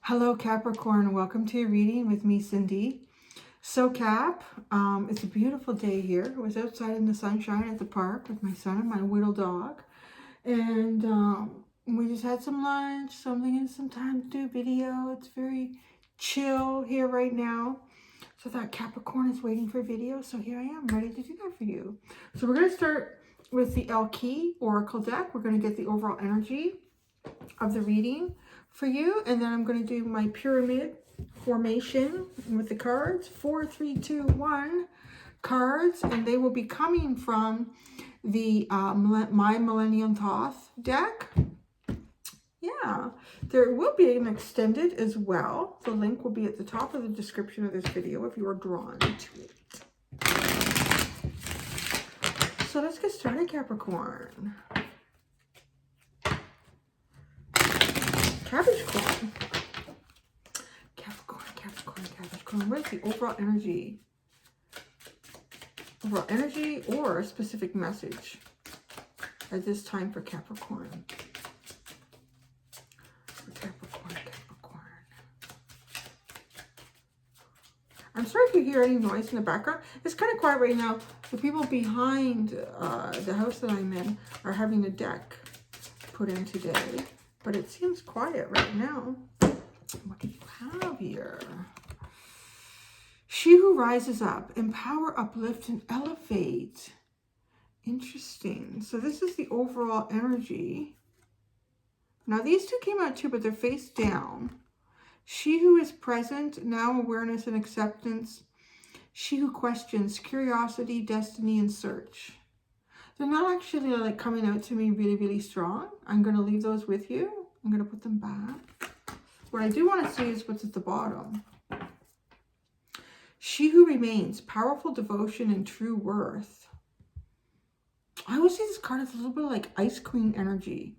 Hello Capricorn, welcome to your reading with me, Cindy. So Cap, it's a beautiful day here. I was outside in the sunshine at the park with my son and my little dog. And we just had some lunch, something and some time to do video. It's very chill here right now. So that Capricorn is waiting for video. So here I am, ready to do that for you. So we're going to start with the Key Oracle deck. We're going to get the overall energy of the reading for you, and then I'm going to do my pyramid formation with the cards. 4, 3, 2, 1 cards, and they will be coming from the My Millennium Thoth deck. Yeah, there will be an extended as well. The link will be at the top of the description of this video if you are drawn to it. So let's get started, Capricorn. Capricorn. What is the overall energy? Overall energy or a specific message at this time for Capricorn? Capricorn. I'm sorry if you hear any noise in the background. It's kind of quiet right now. The people behind the house that I'm in are having a deck put in today. But it seems quiet right now. What do you have here? She who rises up, empower, uplift, and elevate. Interesting. So this is the overall energy. Now these two came out too, but they're face down. She who is present, now awareness and acceptance. She who questions, curiosity, destiny, and search. They're not actually like coming out to me really, really strong. I'm going to leave those with you. I'm going to put them back. What I do want to see is what's at the bottom. She who remains, powerful devotion and true worth. I always see this card as a little bit like Ice Queen energy.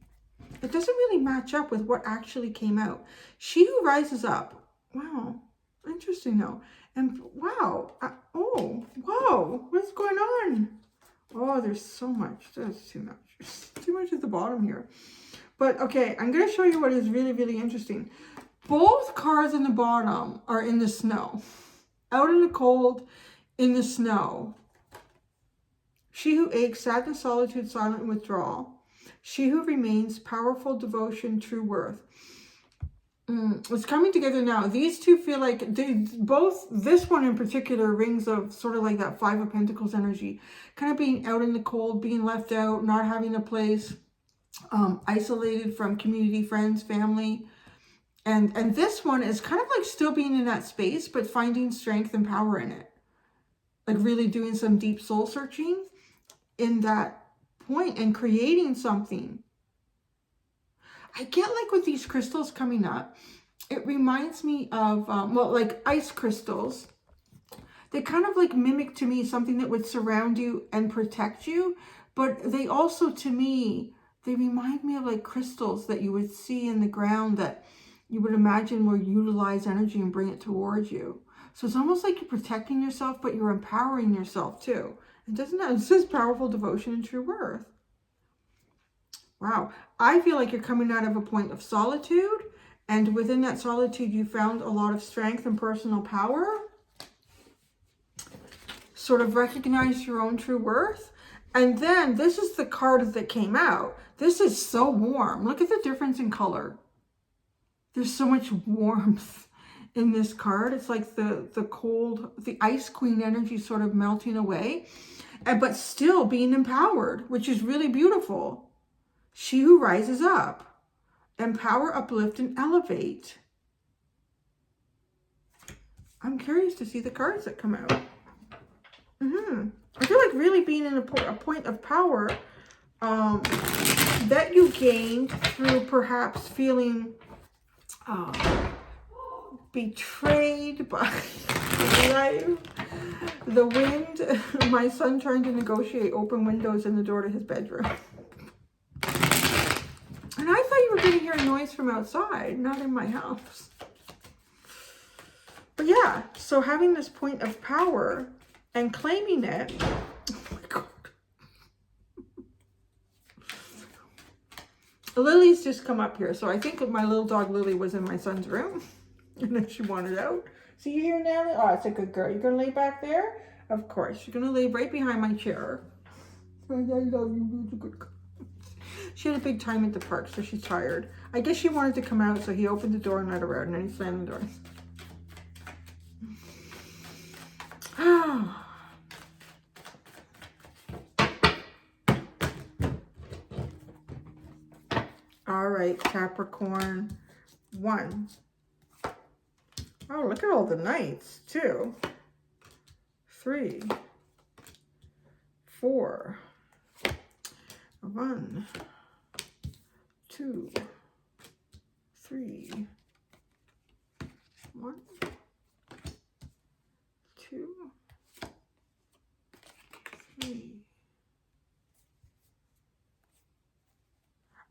It doesn't really match up with what actually came out. She who rises up. Wow. Interesting though. And wow. Oh, wow. What's going on? Oh, there's so much. That's too much. Too much at the bottom here. But okay, I'm going to show you what is really, really interesting. Both cards in the bottom are in the snow. Out in the cold, in the snow. She who aches, sadness, solitude, silent withdrawal. She who remains, powerful devotion, true worth. It's coming together now. These two feel like they both, this one in particular rings of sort of like that Five of Pentacles energy, kind of being out in the cold, being left out, not having a place, isolated from community, friends, family. And this one is kind of like still being in that space, but finding strength and power in it. Like really doing some deep soul searching in that point and creating something. I get like with these crystals coming up, it reminds me of, well, like ice crystals. They kind of like mimic to me something that would surround you and protect you. But they also, to me, they remind me of like crystals that you would see in the ground that you would imagine will utilize energy and bring it towards you. So it's almost like you're protecting yourself, but you're empowering yourself too. It doesn't have, it says powerful devotion and true worth. Wow. I feel like you're coming out of a point of solitude, and within that solitude, you found a lot of strength and personal power. Sort of recognize your own true worth. And then this is the card that came out. This is so warm. Look at the difference in color. There's so much warmth in this card. It's like the cold, the Ice Queen energy sort of melting away, but still being empowered, which is really beautiful. She who rises up, empower, uplift, and elevate. I'm curious to see the cards that come out. I feel like really being in a point of power that you gained through perhaps feeling betrayed by life, the wind, my son trying to negotiate open windows in the door to his bedroom. And I thought you were going to hear noise from outside, not in my house. But yeah, so having this point of power and claiming it. Oh my God. Lily's just come up here. So I think my little dog Lily was in my son's room. And then she wandered out. See you here now? Oh, it's a good girl. You're going to lay back there? Of course. You're going to lay right behind my chair. I love you. It's a good girl. She had a big time at the park, so she's tired. I guess she wanted to come out, so he opened the door and let her out, and then he slammed the door. All right, Capricorn 1. Oh, look at all the knights. 2, 3, 4. 1, 2, 3. 1, 2, 3.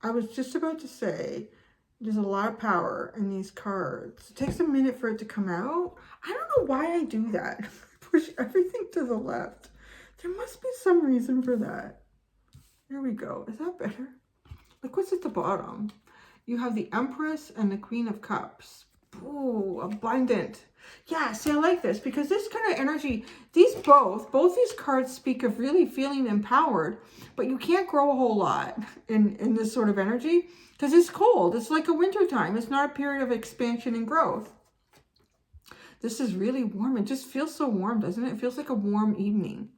I was just about to say, there's a lot of power in these cards. It takes a minute for it to come out. I don't know why I do that. Push everything to the left. There must be some reason for that. There we go. Is that better? Look what's at the bottom. You have the Empress and the Queen of Cups. Ooh, abundant. Yeah, see, I like this because this kind of energy, both these cards speak of really feeling empowered, but you can't grow a whole lot in this sort of energy because it's cold. It's like a winter time. It's not a period of expansion and growth. This is really warm. It just feels so warm, doesn't it? It feels like a warm evening.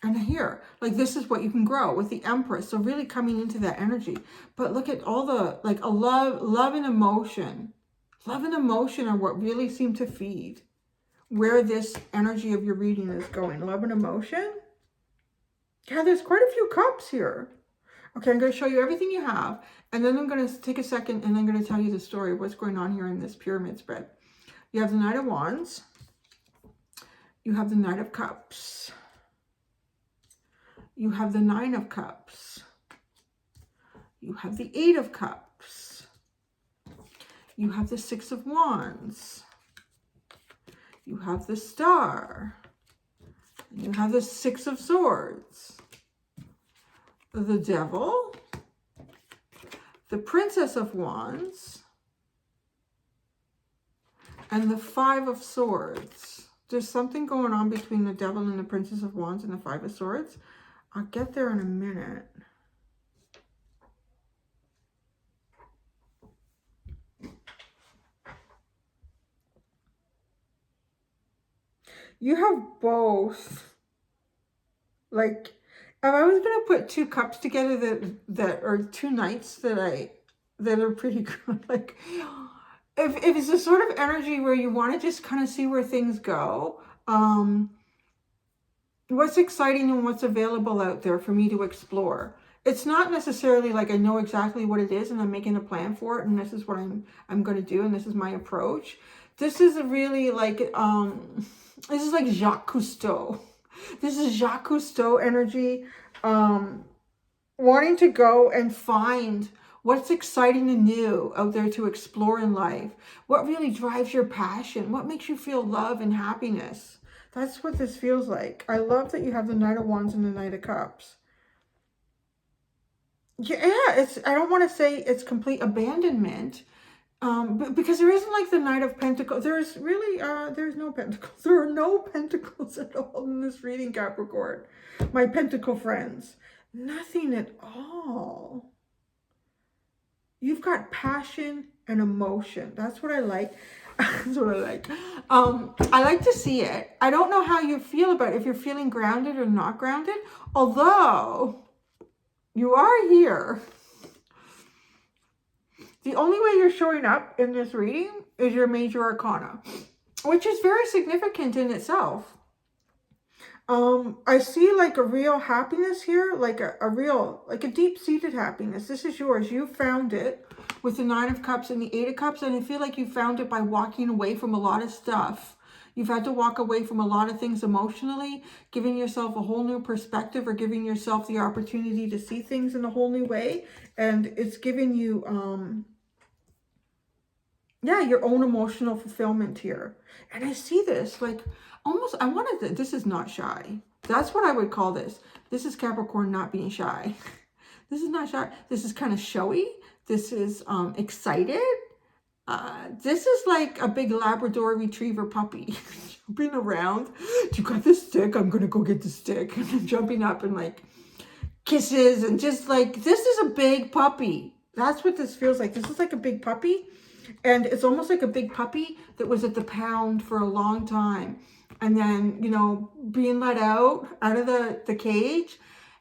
And here, like this is what you can grow with the Empress. So really coming into that energy. But look at all the, like a love and emotion. Love and emotion are what really seem to feed where this energy of your reading is going. Love and emotion. Yeah, there's quite a few cups here. Okay, I'm going to show you everything you have. And then I'm going to take a second and I'm going to tell you the story of what's going on here in this pyramid spread. You have the Knight of Wands. You have the Knight of Cups. You have the 9 of Cups. You have the 8 of Cups. You have the 6 of Wands. You have the Star. You have the 6 of Swords. The Devil. The Princess of Wands. And the 5 of Swords. There's something going on between the Devil and the Princess of Wands and the 5 of Swords. I'll get there in a minute. You have both. Like, if I was going to put 2 cups together that are 2 knights that are pretty good, like, if it's a sort of energy where you want to just kind of see where things go, what's exciting and what's available out there for me to explore. It's not necessarily like I know exactly what it is and I'm making a plan for it and this is what I'm going to do and this is my approach. This is a really like, this is like Jacques Cousteau. This is Jacques Cousteau energy, wanting to go and find what's exciting and new out there to explore in life. What really drives your passion? What makes you feel love and happiness? That's what this feels like. I love that you have the Knight of Wands and the Knight of Cups. Yeah, I don't want to say it's complete abandonment, but because there isn't like the Knight of Pentacles. There's really, there's no pentacles. There are no pentacles at all in this reading, Capricorn. My pentacle friends. Nothing at all. You've got passion and emotion. That's what I like. That's what I like. I like to see it. I don't know how you feel about it, if you're feeling grounded or not grounded, although you are here. The only way you're showing up in this reading is your major arcana, which is very significant in itself. I see like a real happiness here, like a deep-seated happiness. This is yours. You found it with the 9 of Cups and the 8 of Cups, and I feel like you found it by walking away from a lot of stuff. You've had to walk away from a lot of things emotionally, giving yourself a whole new perspective or giving yourself the opportunity to see things in a whole new way, and it's giving you, yeah, your own emotional fulfillment here. And I see this like almost, I wanted to, this is not shy. That's what I would call this. This is Capricorn not being shy. This is not shy. This is kind of showy. This is excited. This is like a big Labrador Retriever puppy jumping around. You got the stick? I'm gonna go get the stick. And jumping up and like kisses and just like, this is a big puppy. That's what this feels like. This is like a big puppy. And it's almost like a big puppy that was at the pound for a long time. And then, you know, being let out of the cage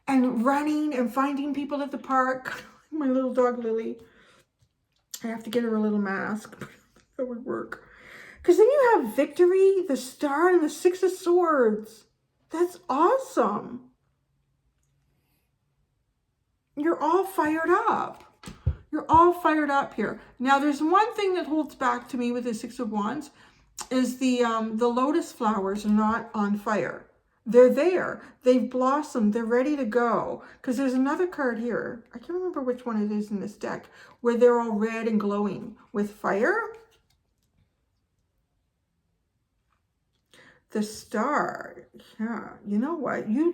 and running and finding people at the park. My little dog, Lily. I have to get her a little mask. That would work. Because then you have victory, the star, and the 6 of swords. That's awesome. You're all fired up. You're all fired up here. Now, there's one thing that holds back to me with the 6 of Wands is the lotus flowers are not on fire. They're there. They've blossomed. They're ready to go. Because there's another card here. I can't remember which one it is in this deck where they're all red and glowing with fire. The star. Yeah. You know what? You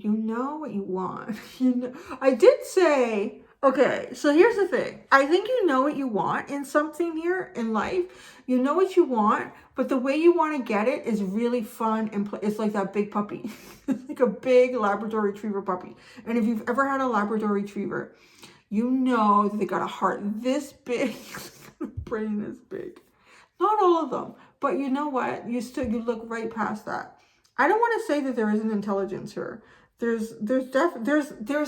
know what you want. You know. I did say... Okay, so here's the thing. I think you know what you want in something here in life. You know what you want, but the way you want to get it is really fun and it's like that big puppy. It's like a big Labrador Retriever puppy. And if you've ever had a Labrador Retriever, you know that they got a heart this big, a brain this big. Not all of them, but you know what? You look right past that. I don't want to say that there isn't intelligence here. There's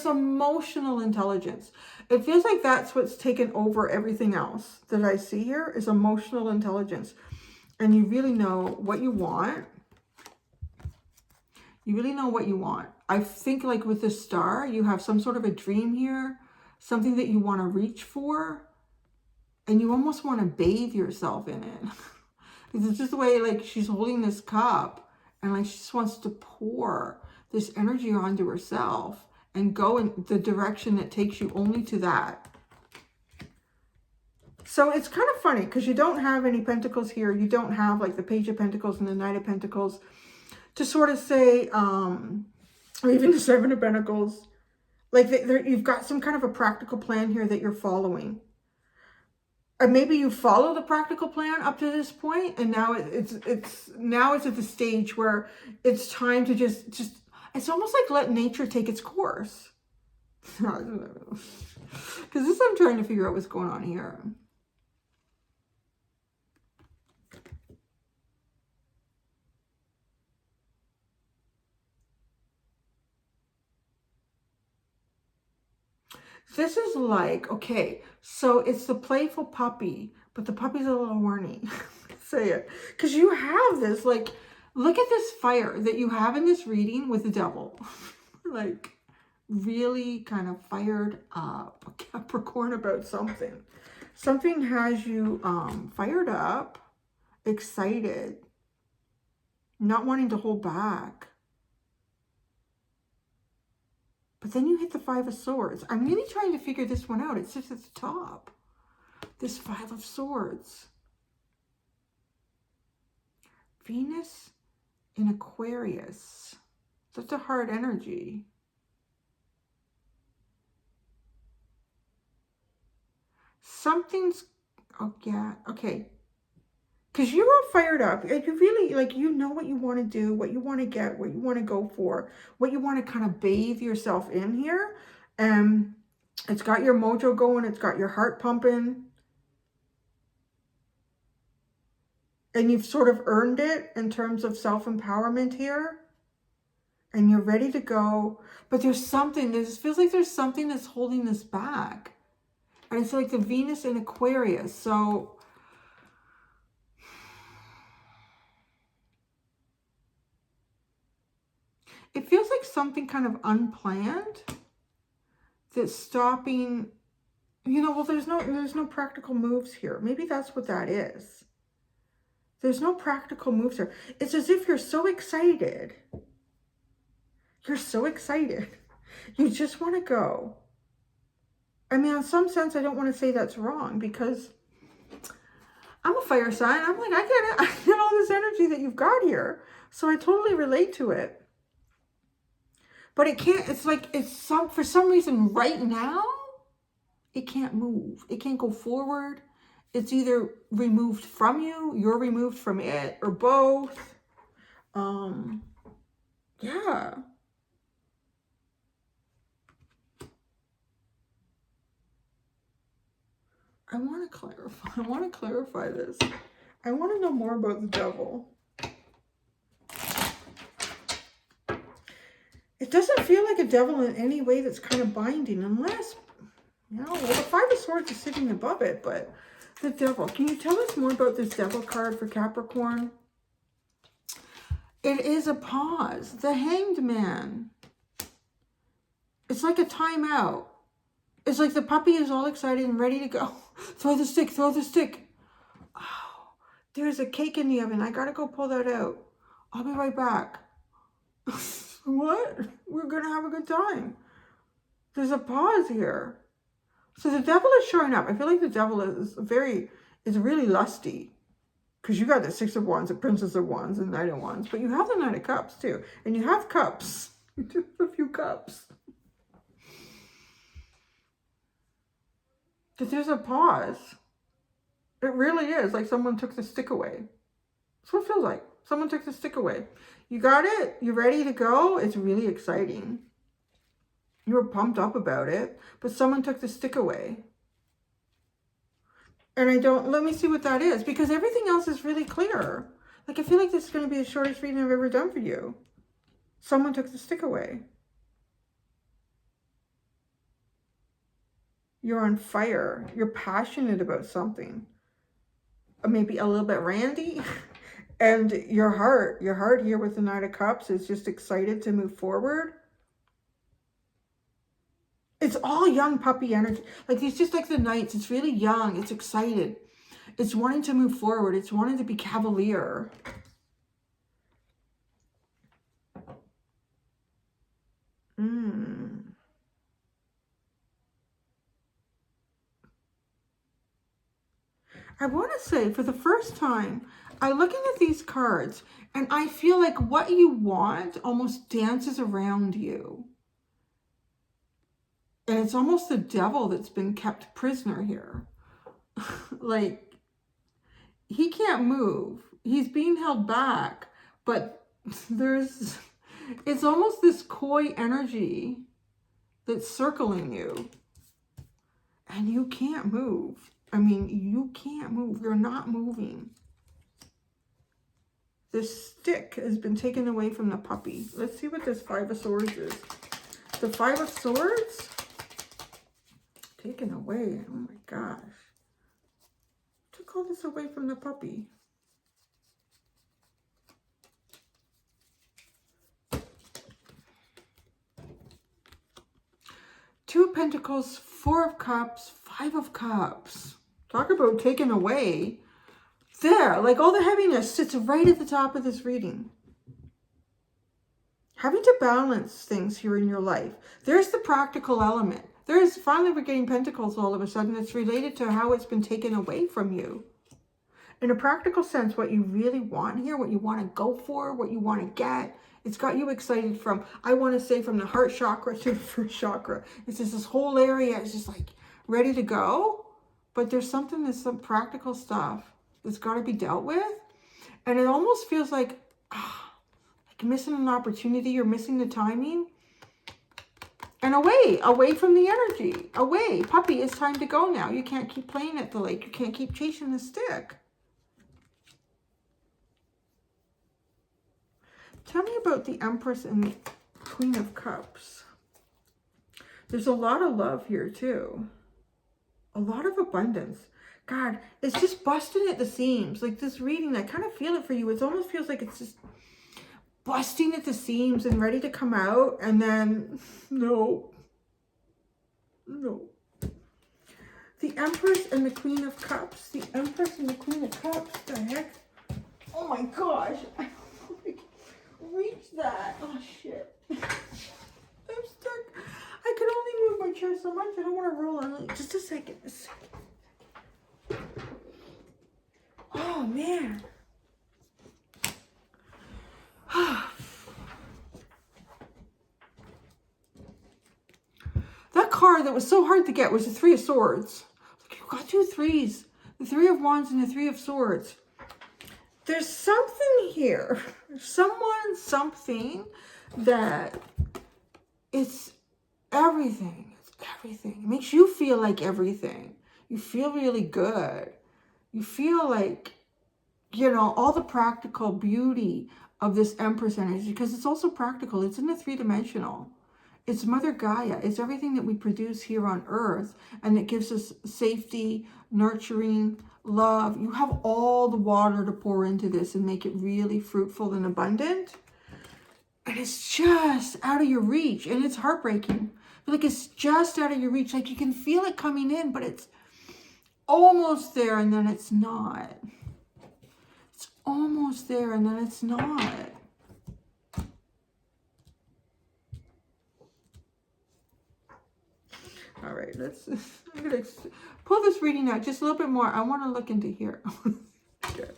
emotional intelligence. It feels like that's what's taken over everything else that I see here is emotional intelligence. And you really know what you want. You really know what you want. I think like with the star, you have some sort of a dream here, something that you want to reach for, and you almost want to bathe yourself in it. It's just the way like she's holding this cup and like she just wants to pour this energy onto herself and go in the direction that takes you only to that. So it's kind of funny because you don't have any pentacles here. You don't have like the Page of Pentacles and the Knight of Pentacles to sort of say, or even the 7 of Pentacles. Like you've got some kind of a practical plan here that you're following. Or maybe you follow the practical plan up to this point, and now it's at the stage where it's time to just it's almost like let nature take its course. I don't know. Because this I'm trying to figure out what's going on here. This is like, okay, so it's the playful puppy, but the puppy's a little horny. Say it. Because you have this, like, look at this fire that you have in this reading with the devil. Like, really kind of fired up, Capricorn, about something. Something has you fired up, excited, not wanting to hold back. But then you hit the 5 of Swords. I'm really trying to figure this one out. It sits at the top. This 5 of Swords. Venus in Aquarius. Such a hard energy. Something's... Oh, yeah. Okay. Because you're all fired up. You really, like, you know what you want to do, what you want to get, what you want to go for, what you want to kind of bathe yourself in here. It's got your mojo going. It's got your heart pumping. And you've sort of earned it in terms of self-empowerment here. And you're ready to go. But there's something, this feels like there's something that's holding this back. And it's like the Venus in Aquarius. So... it feels like something kind of unplanned that's stopping, you know, well, there's no practical moves here. Maybe that's what that is. There's no practical moves here. It's as if you're so excited. You're so excited. You just want to go. I mean, in some sense, I don't want to say that's wrong because I'm a fire sign. I'm like, I get all this energy that you've got here. So I totally relate to it. But it can't, it's like, for some reason right now, it can't move. It can't go forward. It's either removed from you, you're removed from it, or both. Yeah. I want to clarify this. I want to know more about the devil. It doesn't feel like a devil in any way that's kind of binding, unless, well, the Five of Swords is sitting above it, but the devil. Can you tell us more about this devil card for Capricorn? It is a pause. The Hanged Man. It's like a timeout. It's like the puppy is all excited and ready to go. Throw the stick, throw the stick. Oh, there's a cake in the oven. I gotta go pull that out. I'll be right back. What? We're gonna have a good time. There's a pause here. So the devil is showing up. I feel like the devil is really lusty. Because you got the Six of Wands, the Princess of Wands, and Knight of Wands. But you have the Knight of Cups too. And you have cups. You do have a few cups. But there's a pause. It really is like someone took the stick away. That's what it feels like. Someone took the stick away. You got it? You ready to go? It's really exciting. You were pumped up about it, but someone took the stick away. And let me see what that is, because everything else is really clear. Like, I feel like this is going to be the shortest reading I've ever done for you. Someone took the stick away. You're on fire. You're passionate about something. Maybe a little bit randy. And your heart here with the Knight of Cups is just excited to move forward. It's all young puppy energy. Like, it's just like the Knights. It's really young. It's excited. It's wanting to move forward. It's wanting to be cavalier. I want to say, for the first time, I'm looking at these cards, and I feel like what you want almost dances around you. And it's almost the devil that's been kept prisoner here. Like, he can't move. He's being held back, but it's almost this coy energy that's circling you. And you can't move. I mean, you can't move. You're not moving. This stick has been taken away from the puppy. Let's see what this Five of Swords is. The Five of Swords? Taken away. Oh my gosh. Took all this away from the puppy. Two of Pentacles, Four of Cups, Five of Cups. Talk about taken away. There, like all the heaviness sits right at the top of this reading. Having to balance things here in your life. There's the practical element. Finally we're getting Pentacles all of a sudden. It's related to how it's been taken away from you. In a practical sense, what you really want here, what you want to go for, what you want to get, it's got you excited from, I want to say, from the heart chakra to the first chakra. It's just this whole area is just like ready to go. But there's some practical stuff that's got to be dealt with. And it almost feels like missing an opportunity. You're missing the timing. And away from the energy. Away. Puppy, it's time to go now. You can't keep playing at the lake. You can't keep chasing the stick. Tell me about the Empress and the Queen of Cups. There's a lot of love here too. A lot of abundance. God, it's just busting at the seams. Like this reading, I kind of feel it for you. It almost feels like it's just busting at the seams and ready to come out. And then, no. The Empress and the Queen of Cups. The Empress and the Queen of Cups. The heck? Oh my gosh. I reach that. Oh shit. I'm stuck. I can only move my chair so much. I don't want to roll on it. Just a second. Oh man. card that was so hard to get was the Three of Swords. Like, you got two threes. The Three of Wands and the Three of Swords. There's something here. Someone, something that it's everything. It's everything. It makes you feel like everything. You feel really good. You feel like, you know, all the practical beauty of this Empress energy, because it's also practical. It's in the three-dimensional. It's Mother Gaia. It's everything that we produce here on Earth, and it gives us safety, nurturing, love. You have all the water to pour into this and make it really fruitful and abundant. And it's just out of your reach, and it's heartbreaking. But like, it's just out of your reach. Like, you can feel it coming in, but it's almost there, and then it's not. It's almost there, and then it's not. All right, I'm going to pull this reading out just a little bit more. I want to look into here. Okay.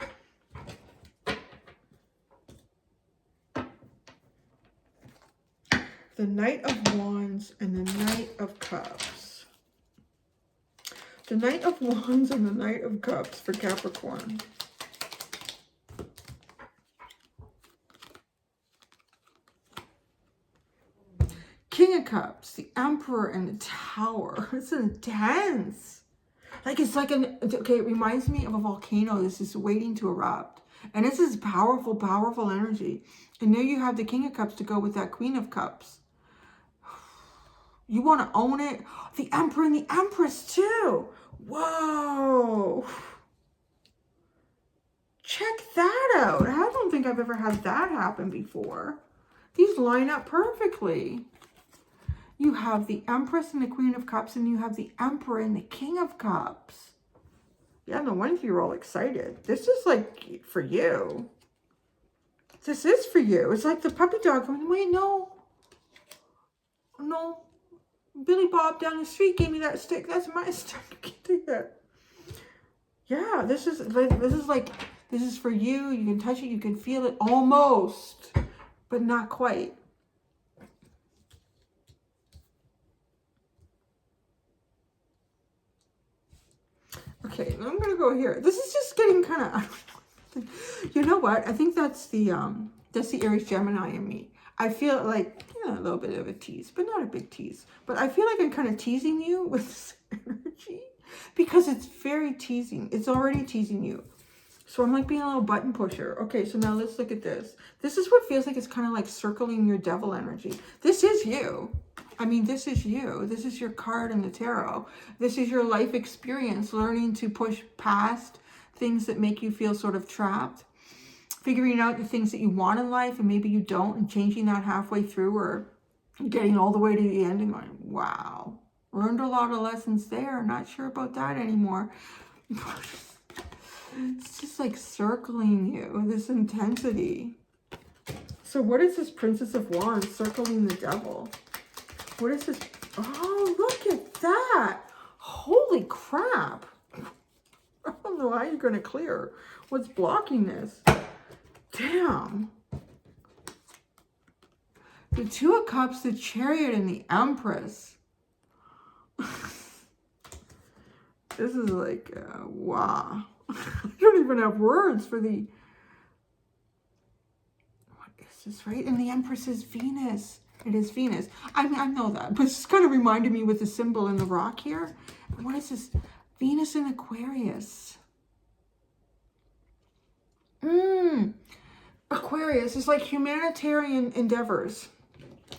The Knight of Wands and the Knight of Cups. The Knight of Wands and the Knight of Cups for Capricorn. King of Cups, the Emperor, and the Tower. It's intense. Like, it's like okay, it reminds me of a volcano. This is waiting to erupt. And this is powerful, powerful energy. And there you have the King of Cups to go with that Queen of Cups. You want to own it. The Emperor and the Empress too. Whoa. Check that out. I don't think I've ever had that happen before. These line up perfectly. You have the Empress and the Queen of Cups, and you have the Emperor and the King of Cups. Yeah, no wonder you're all excited. This is like for you. This is for you. It's like the puppy dog going, wait, no. No. Billy Bob down the street gave me that stick. That's my stick. I can't take that. Yeah, this is for you. You can touch it. You can feel it almost, but not quite. Okay, I'm gonna go here. This is just getting kind of. You know what? I think that's the Aries Gemini in me. I feel like, you know, a little bit of a tease, but not a big tease. But I feel like I'm kind of teasing you with this energy because it's very teasing. It's already teasing you. So I'm like being a little button pusher. Okay, so now let's look at this. This is what feels like it's kind of like circling your devil energy. This is you. I mean, this is you. This is your card in the tarot. This is your life experience, learning to push past things that make you feel sort of trapped. Figuring out the things that you want in life and maybe you don't, and changing that halfway through, or getting all the way to the end and going, wow, learned a lot of lessons there. Not sure about that anymore. It's just like circling you, this intensity. So what is this Princess of Wands circling the devil? What is this? Oh, look at that. Holy crap. I don't know how you're going to clear. What's blocking this? Damn. The Two of Cups, the Chariot, and the Empress. This is like, wow. I don't even have words for the... What is this, right? And the Empress is Venus. It is Venus. I mean, I know that, but it's kind of reminded me with the symbol in the rock here. And what is this? Venus in Aquarius. Aquarius is like humanitarian endeavors.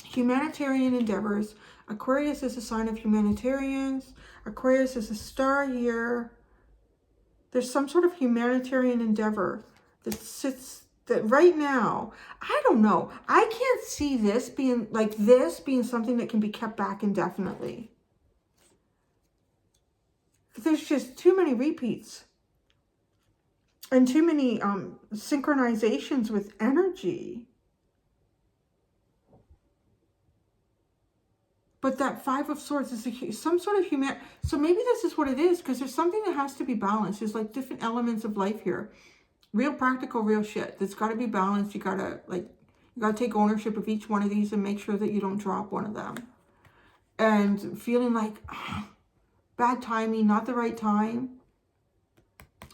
Humanitarian endeavors. Aquarius is a sign of humanitarians. Aquarius is a star year. There's some sort of humanitarian endeavor that sits, that right now, I don't know. I can't see this being something that can be kept back indefinitely. There's just too many repeats. And too many synchronizations with energy. But that Five of Swords is some sort of human. So maybe this is what it is, because there's something that has to be balanced. There's like different elements of life here. Real practical, real shit. That's got to be balanced. You gotta take ownership of each one of these and make sure that you don't drop one of them. and feeling like bad timing, not the right time.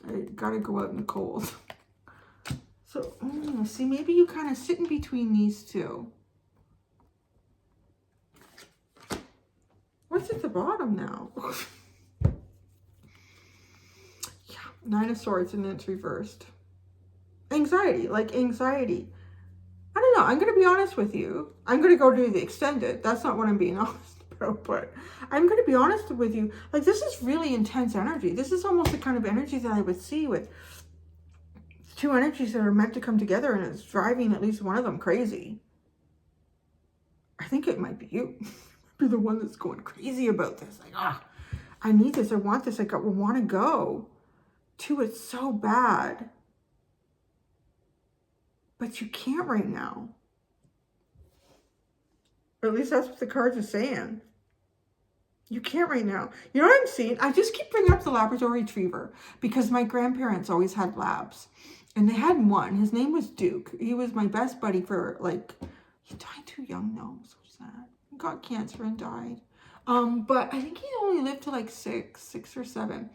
I gotta go out in the cold. So, see, maybe you kind of sit in between these two. What's at the bottom now? Yeah, 9 of Swords, and then it's reversed. Anxiety, like anxiety. I don't know. I'm going to be honest with you. I'm going to go do the extended. That's not what I'm being honest about, but I'm going to be honest with you. Like, this is really intense energy. This is almost the kind of energy that I would see with two energies that are meant to come together, and it's driving at least one of them crazy. I think it might be you. Be the one that's going crazy about this. Like, I need this. I want this. I want to go to it so bad. But you can't right now. Or at least that's what the cards are saying. You can't right now. You know what I'm seeing? I just keep bringing up the Labrador Retriever because my grandparents always had labs. And they had one. His name was Duke. He was my best buddy for, like, he died too young though. So sad. He got cancer and died. But I think he only lived to like 6 or 7.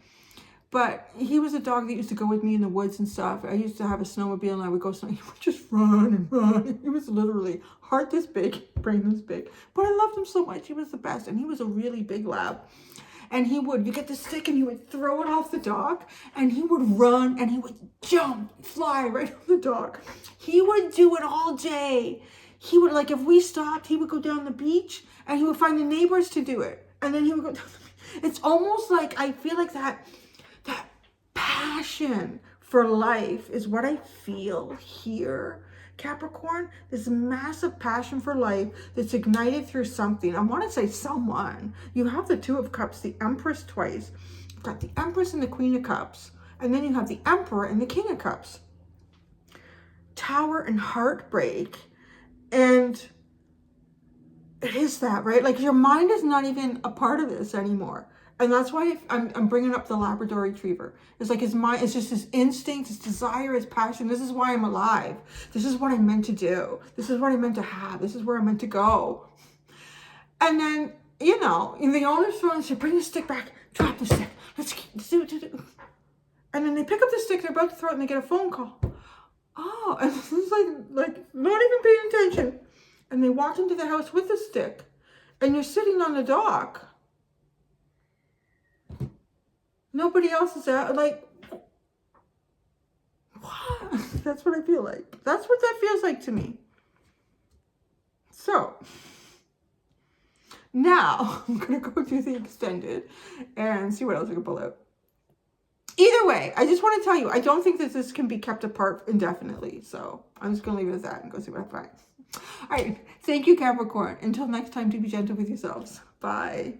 But he was a dog that used to go with me in the woods and stuff. I used to have a snowmobile and I would go snowmobiling. He would just run and run. He was literally heart this big, brain this big. But I loved him so much. He was the best. And he was a really big lab. And you get the stick and he would throw it off the dog. And he would run and he would jump, fly right off the dog. He would do it all day. He would, like, if we stopped, he would go down the beach and he would find the neighbors to do it. And then he would go down the beach. It's almost like, I feel like that passion for life is what I feel here, Capricorn. This massive passion for life that's ignited through something. I want to say someone. You have the Two of Cups, the Empress twice. You've got the Empress and the Queen of Cups. And then you have the Emperor and the King of Cups. Tower and heartbreak. And it is that, right? Like, your mind is not even a part of this anymore. And that's why I'm bringing up the Labrador Retriever. It's like his mind, it's just his instinct, his desire, his passion. This is why I'm alive. This is what I'm meant to do. This is what I'm meant to have. This is where I'm meant to go. And then, you know, in the owner's phone, she bring the stick back, drop the stick. Let's do it. And then they pick up the stick, they're about to throw it, and they get a phone call. Oh, and this is like not even paying attention. And they walk into the house with the stick. And you're sitting on the dock. Nobody else is out. Like, what? That's what I feel like. That's what that feels like to me. So, now I'm going to go do the extended and see what else I can pull out. Either way, I just want to tell you, I don't think that this can be kept apart indefinitely. So, I'm just going to leave it at that and go see what I find. All right. Thank you, Capricorn. Until next time, do be gentle with yourselves. Bye.